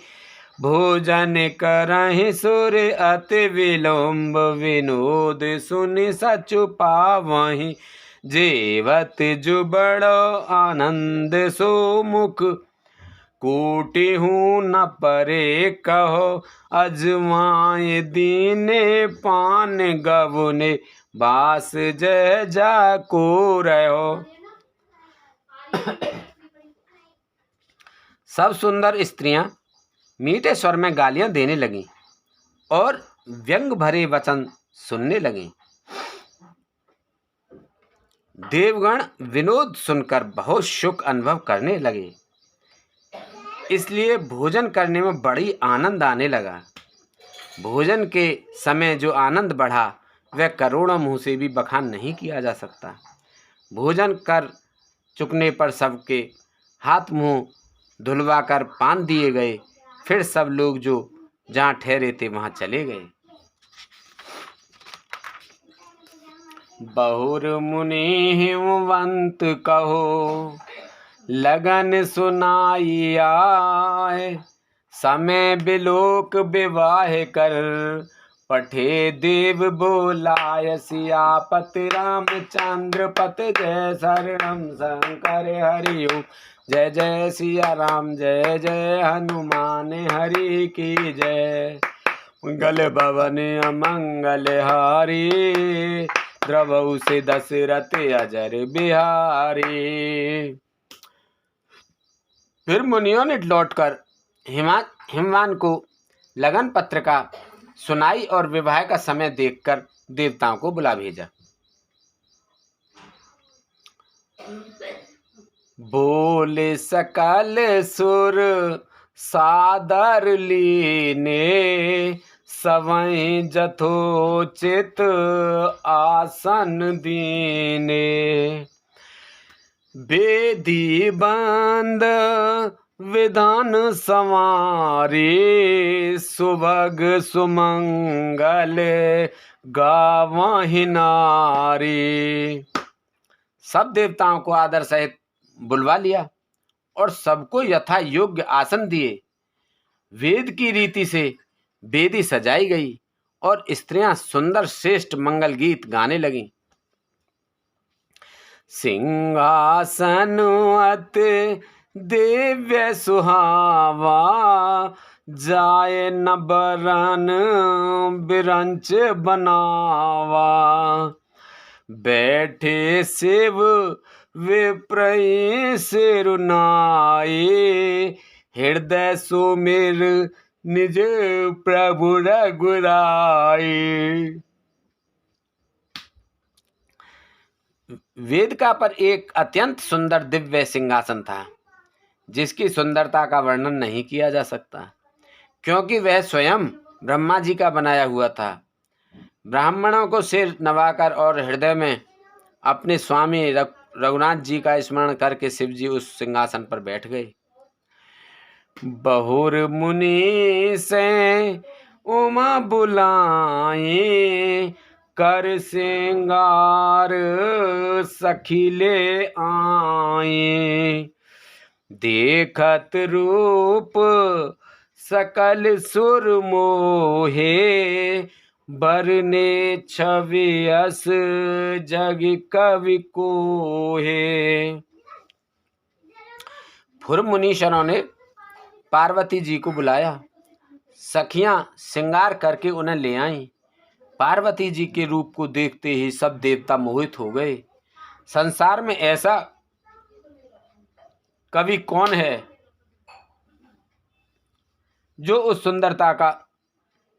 भोजन करहि सुर अति विलम्ब, विनोद सुनि सचु पावहीं। जेवत जुबड़ो आनंद सो मुख, कोटि हूँ न परे कहो। अजमाए दीने पान गवने, बास जय जाको रहो। सब सुंदर स्त्रियां मीठे स्वर में गालियां देने लगीं और व्यंग भरे वचन सुनने लगीं। देवगण विनोद सुनकर बहुत सुख अनुभव करने लगे, इसलिए भोजन करने में बड़ी आनंद आने लगा। भोजन के समय जो आनंद बढ़ा वह करोड़ों मुँह से भी बखान नहीं किया जा सकता। भोजन कर चुकने पर सबके हाथ मुंह धुलवा कर पान दिए गए। फिर सब लोग जो जहाँ ठहरे थे वहाँ चले गए। बहुर मुनि हिमवंत कहो, लगन सुनाई आए। समय बिलोक विवाह कर, पठे देव बोलाय। सियापति रामचंद्र पत जय, शरणम शंकर हरि ओम। जय जय सिया राम, जय जय हनुमान हरि की जय। मंगल भवन अमंगल हारी, द्रवहु से दशरथ अजर बिहारी। फिर मुनियों ने लौटकर हिमवान को लगन पत्रिका सुनाई और विवाह का समय देखकर देवताओं को बुला भेजा। बोले सकल सुर सादर लीने, सवै जथोचित आसन दीने। बेदी बंद विधान संवारे, सुभग सुमंगल गावहीं नारी। सब देवताओं को आदर सहित बुलवा लिया और सबको यथा योग्य आसन दिए। वेद की रीति से वेदी सजाई गई और स्त्रियां सुंदर श्रेष्ठ मंगल गीत गाने लगीं। सिंहासन अति दिव्य सुहावा, जाए न बरन बिरंच बनावा। बैठे शिव विप्रई सिरुनाए, हृदय सुमिर निज प्रभु रघुराई। वेदिका पर एक अत्यंत सुंदर दिव्य सिंहासन था, जिसकी सुंदरता का वर्णन नहीं किया जा सकता, क्योंकि वह स्वयं ब्रह्मा जी का बनाया हुआ था। ब्राह्मणों को सिर नवाकर और हृदय में अपने स्वामी रघुनाथ जी का स्मरण करके शिव जी उस सिंहासन पर बैठ गए। बहुर मुनि से उमा बुलाए, कर सिंगार सखी ले आए। देखत रूप सकल सुर मोहे, बरने छवि अस जग कवि कोहे। फिर मुनीश्वरों ने पार्वती जी को बुलाया। सखियां श्रृंगार करके उन्हें ले आईं। पार्वती जी के रूप को देखते ही सब देवता मोहित हो गए। संसार में ऐसा कवि कौन है जो उस सुंदरता का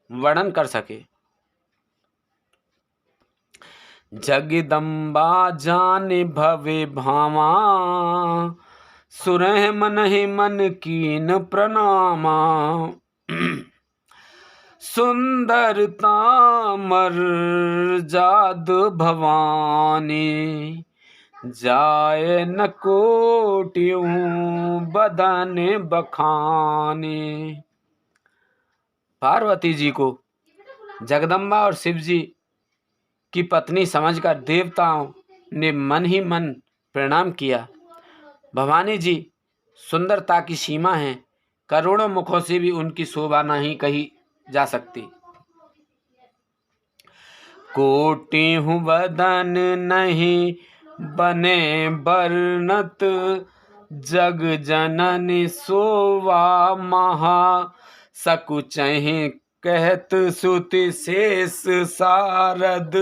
वर्णन कर सके। जगदम्बा जाने भवे भामा, सुरह मन ही मन कीन प्रणामा। सुंदरता मर जाद भवानी, जाए न कोटियों बदन बखाने। पार्वती जी को जगदम्बा और शिव जी की पत्नी समझकर देवताओं ने मन ही मन प्रणाम किया। भवानी जी सुंदरता की सीमा है, करोड़ों मुखों से भी उनकी शोभा नहीं कही जा सकती। कोटि हूँ बदन नहीं बने बरनत, जग जननी शोभा महा सकुचहि कहत सुति शेष सारद,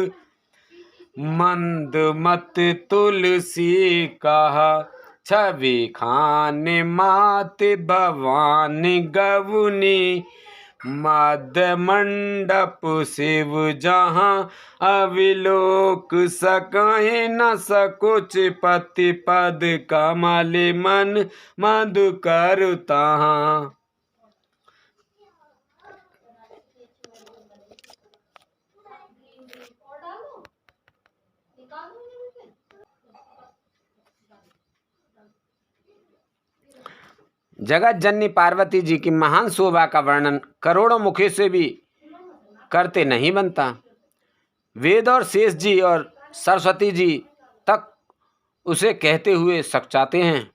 मंद मत तुलसी कहा छवि खान मात भवानी गवनी, मध्य मंडप शिव जहाँ अविलोक सके न सकुच पति पद कमल मन मधु कर तहाँ। जगत जननी पार्वती जी की महान शोभा का वर्णन करोड़ों मुखों से भी करते नहीं बनता। वेद और शेष जी और सरस्वती जी तक उसे कहते हुए सकचाते हैं,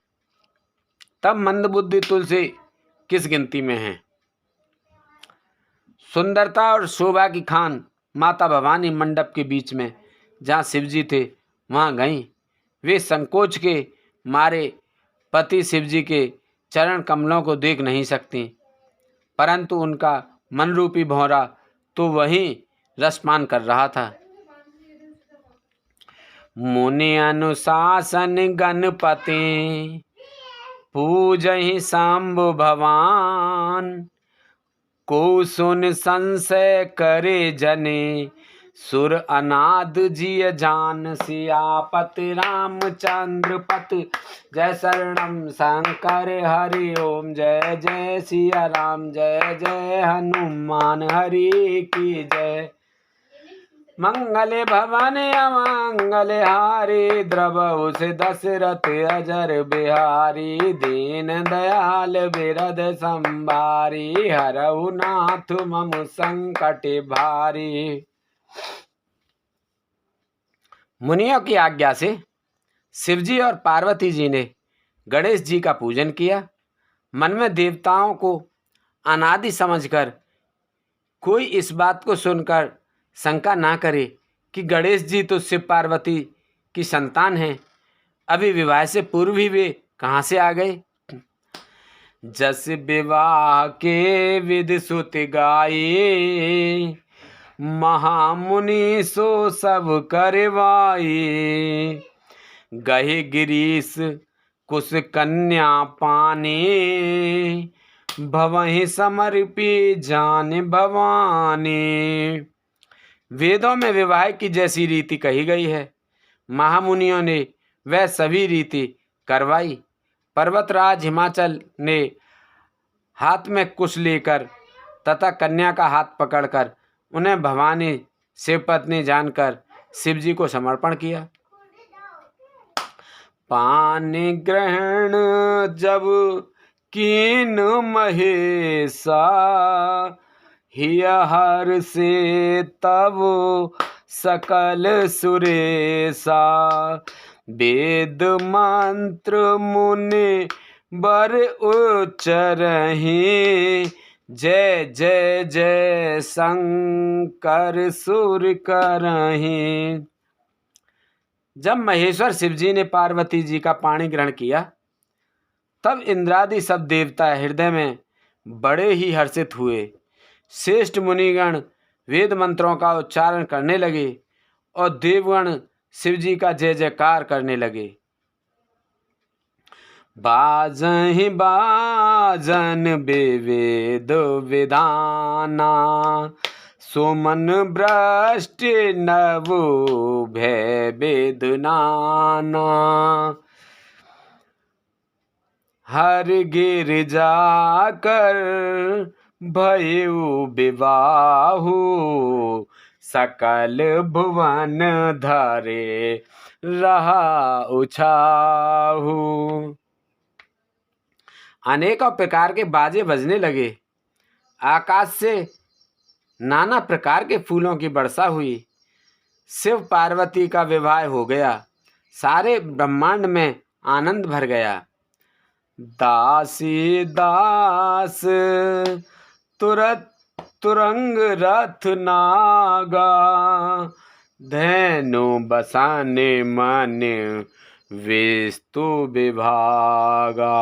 तब मंदबुद्धि तुलसी किस गिनती में है। सुंदरता और शोभा की खान माता भवानी मंडप के बीच में जहाँ शिव जी थे वहाँ गईं। वे संकोच के मारे पति शिव जी के चरण कमलों को देख नहीं सकती, परंतु उनका मनरूपी भौरा तो वहीं रसपान कर रहा था। मुनि अनुशासन गणपति पूजहि शंभु भवान, को सुन संशय करे जने सुर अनाद जिय जान। सियापत रामचंद्र पत जय शरणम शंकर हरि ओम, जय जय सिया राम जय जय हनुमान हरि की जय। मंगल भवन अमंगल हारी, द्रवहु से दशरथ अजर बिहारी। दीन दयाल बिरद संभारी, हरहु नाथ मम संकट भारी। मुनियों की आज्ञा से शिवजी और पार्वती जी ने गणेश जी का पूजन किया। मन में देवताओं को अनादि समझकर कोई इस बात को सुनकर शंका ना करे कि गणेश जी तो शिव पार्वती की संतान हैं, अभी विवाह से पूर्व ही वे कहाँ से आ गए। जस विवाह के विधि सुत गाये, महामुनि सो सब करवाए। गहे गिरीश कुश कन्या पाने, भवहि समर्पी जान भवानी। वेदों में विवाह की जैसी रीति कही गई है, महामुनियों ने वह सभी रीति करवाई। पर्वतराज हिमाचल ने हाथ में कुश लेकर तथा कन्या का हाथ पकड़कर उन्हें भवानी शिवपत्नी जानकर शिवजी को समर्पण किया। पान ग्रहण जब कीन महेशा, हिय हर से तब सकल सुरेशा। वेद मंत्र मुनि बर उच्चरहि, जय जय जय शंकर सुर करहि। जब महेश्वर शिवजी ने पार्वती जी का पाणी ग्रहण किया, तब इंद्रादि सब देवता हृदय में बड़े ही हर्षित हुए। श्रेष्ठ मुनिगण वेद मंत्रों का उच्चारण करने लगे और देवगण शिवजी का जय जयकार करने लगे। बाजहि बाजन बेवेद विधाना, सुमन भ्रष्ट नव भय वेदनाना। हर गिर जाकर भयउ विवाहु, सकल भुवन धरे रहा उछाहू। अनेकों प्रकार के बाजे बजने लगे। आकाश से नाना प्रकार के फूलों की वर्षा हुई। शिव पार्वती का विवाह हो गया। सारे ब्रह्मांड में आनंद भर गया। दासी दास तुरत तुरंग रथ नागा, धैनु बसाने मन विस्तु विभागा।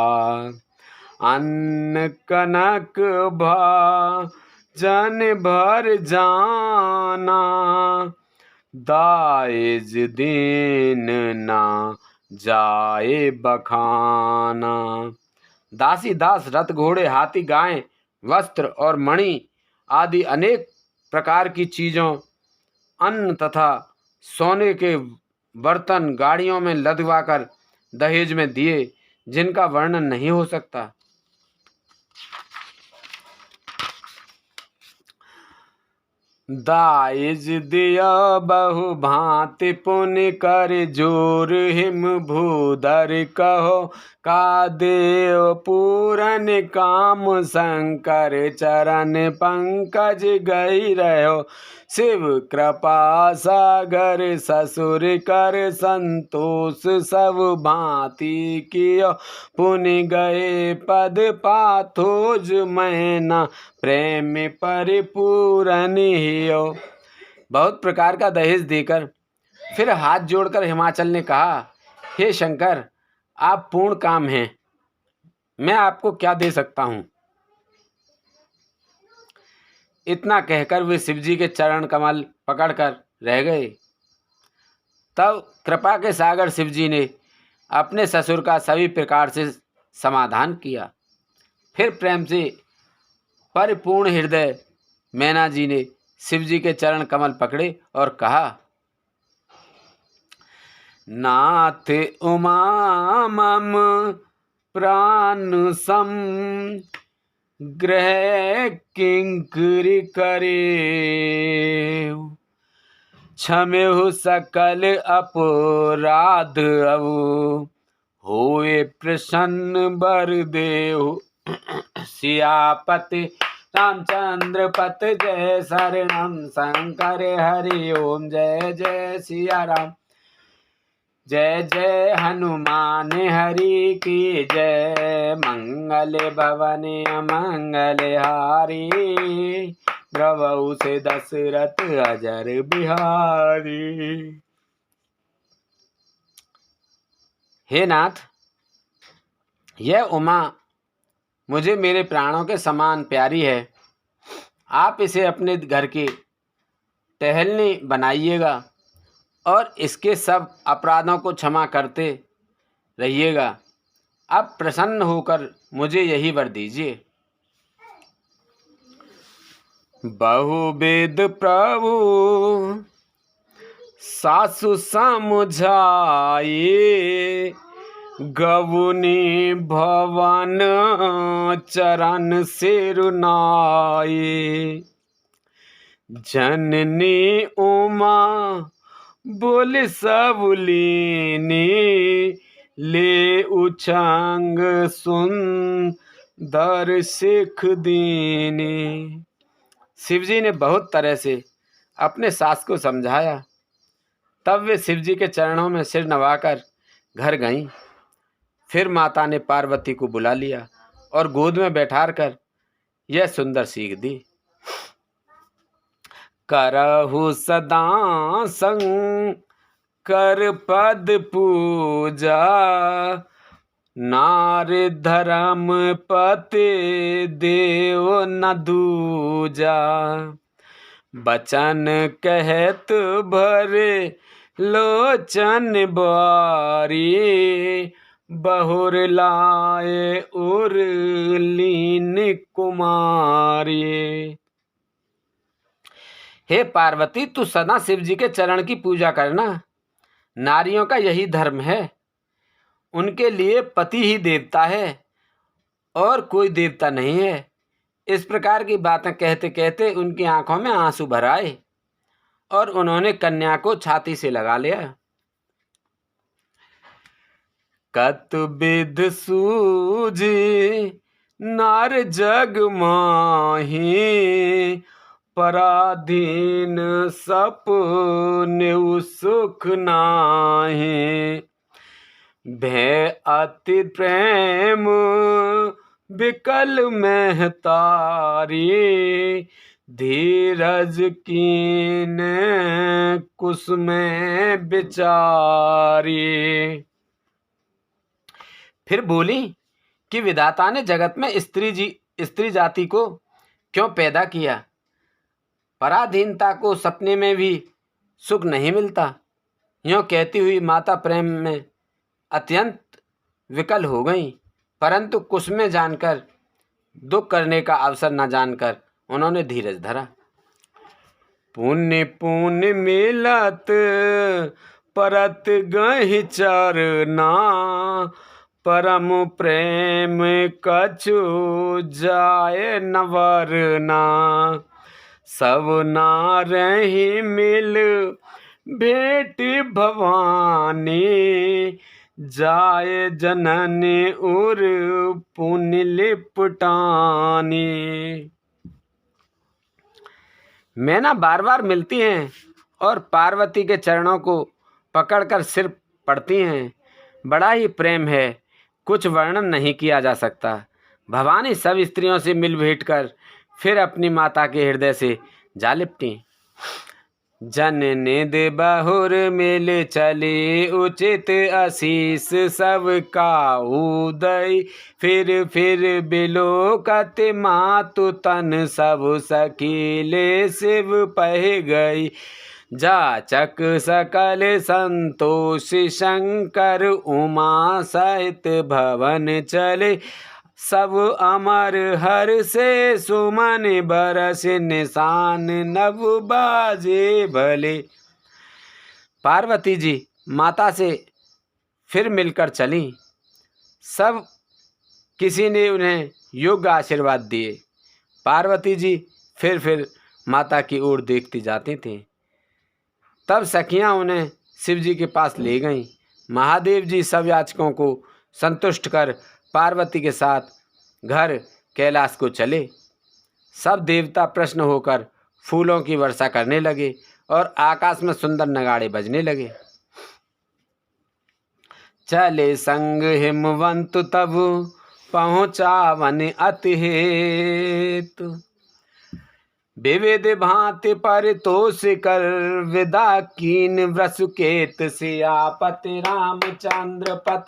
अन्न कनक जन भर जाना, दाइज दीन ना जाए बखाना। दासी दास रथ घोड़े हाथी गायें वस्त्र और मणि आदि अनेक प्रकार की चीजों, अन्न तथा सोने के बर्तन गाड़ियों में लदवाकर दहेज में दिए, जिनका वर्णन नहीं हो सकता। दाइज दिया बहु भांति पुण्य कर जोर, हिम भूधर कहो का देव पूरन काम। शंकर चरण पंकज गई रहो, शिव कृपा सागर ससुर कर संतोष। सब भांति कियो पुण्य गए पद पाथोज, मैना प्रेम परिपूरन हियो। बहुत प्रकार का दहेज देकर फिर हाथ जोड़कर हिमाचल ने कहा, हे शंकर, आप पूर्ण काम हैं, मैं आपको क्या दे सकता हूँ। इतना कहकर वे शिवजी के चरण कमल पकड़कर रह गए। तब कृपा के सागर शिवजी ने अपने ससुर का सभी प्रकार से समाधान किया। फिर प्रेम से परिपूर्ण हृदय मैना जी ने शिवजी के चरण कमल पकड़े और कहा, नाथ उमा मम प्राण सम, ग्रह किंकरी करे। क्षमेहु सकल अपराध अबु, होए प्रसन्न बर देहु। सियापति रामचंद्र पत जय शरणम, शंकर हरि ओम जय जय सिया राम। जय जय हनुमान हरि की जय, मंगल भवन अमंगल हारी। प्रभु से दशरथ अजर बिहारी। हे नाथ, यह उमा मुझे मेरे प्राणों के समान प्यारी है। आप इसे अपने घर की टहलनी बनाइएगा और इसके सब अपराधों को क्षमा करते रहिएगा। अब प्रसन्न होकर मुझे यही वर दीजिए। बहुवेद प्रभु सासु समझाए, गवुनी भवन चरण सिरुनाए। जननी उमा बोल सबुलीनी, ले उछंग सुंदर सिख दीनी। शिवजी ने बहुत तरह से अपने सास को समझाया। तब वे शिवजी के चरणों में सिर नवाकर घर गईं। फिर माता ने पार्वती को बुला लिया और गोद में बैठाकर यह सुंदर सीख दी। करहु सदा शंकर पद पूजा, नार धर्म पते देव न दूजा। बचन कहत भरे लोचन बारी, बहुर लाए उर्लीन कुमारी। हे पार्वती, तू सदा शिव जी के चरण की पूजा करना। नारियों का यही धर्म है। उनके लिए पति ही देवता है और कोई देवता नहीं है। इस प्रकार की बातें कहते कहते उनकी आंखों में आंसू भर आए। और उन्होंने कन्या को छाती से लगा लिया। कत विध सूझी नार जग माही, पराधीन सपने सुख नाही। भय अति प्रेम विकल में तारी, धीरज कीन कुस में बिचारी। फिर बोली कि विधाता ने जगत में स्त्री जाति को क्यों पैदा किया? पराधीनता को सपने में भी सुख नहीं मिलता। यूँ कहती हुई माता प्रेम में अत्यंत विकल हो गई, परंतु कुछ में जानकर दुख करने का अवसर न जानकर उन्होंने धीरज धरा। पुण्य पुण्य मिलत परत गहि चरना, परम प्रेम कछु जाय न वरना। सब नारहि मिल भेट भवानी, जाय जननी उर पुण्य लिपटानी। मैना बार बार मिलती हैं और पार्वती के चरणों को पकड़कर सिर पड़ती हैं। बड़ा ही प्रेम है, कुछ वर्णन नहीं किया जा सकता। भवानी सब स्त्रियों से मिल भेंट कर फिर अपनी माता के हृदय से जा लिपटी। जननी दे बहुर मिल चली, उचित आशीष सब का उदय। फिर बिलोकत मातु तन, सब सकीले शिव पह गई। जाचक सकल संतोष, शंकर उमा सहित भवन चले। सब अमर हर से सुमन, बरस निशान नभ बाजे भले। पार्वती जी माता से फिर मिलकर चली। सब किसी ने उन्हें योग्य आशीर्वाद दिए। पार्वती जी फिर माता की ओर देखती जाती थीं। तब सखियां उन्हें शिव जी के पास ले गईं। महादेव जी सब याचकों को संतुष्ट कर पार्वती के साथ घर कैलाश को चले। सब देवता प्रसन्न होकर फूलों की वर्षा करने लगे और आकाश में सुंदर नगाड़े बजने लगे। चले संग हिमवंत तब, पहुँचा वन अति हेतु। विविध भांति परितोष कर, विदा कीन वसुकेत। सियापति रामचंद्र पत,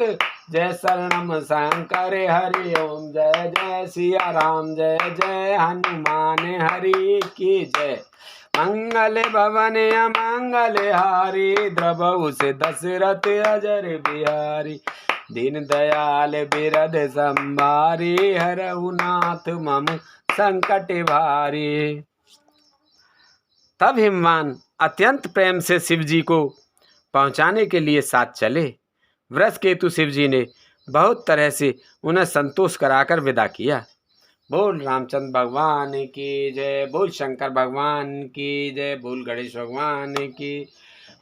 जय शरणम शंकर हरि ओम। जय जय सिया राम, जय जय हनुमान हरि की जय। मंगल भवन अमंगल हारी, द्रवहु से दशरथ अजर बिहारी। दीन दयाल बिरध संभारी, हरहु नाथ मम संकट भारी। तब हिमवान अत्यंत प्रेम से शिवजी को पहुंचाने के लिए साथ चले। वृषकेतु शिवजी ने बहुत तरह से उन्हें संतोष कराकर विदा किया। बोल रामचंद्र भगवान की जय, बोल शंकर भगवान की जय, बोल गणेश भगवान की,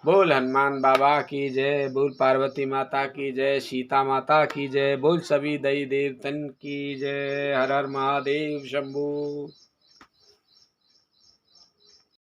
बोल हनुमान बाबा की जय, बोल पार्वती माता की जय, सीता माता की जय, बोल सभी देवी देवतन की जय। हर हर महादेव शंभू।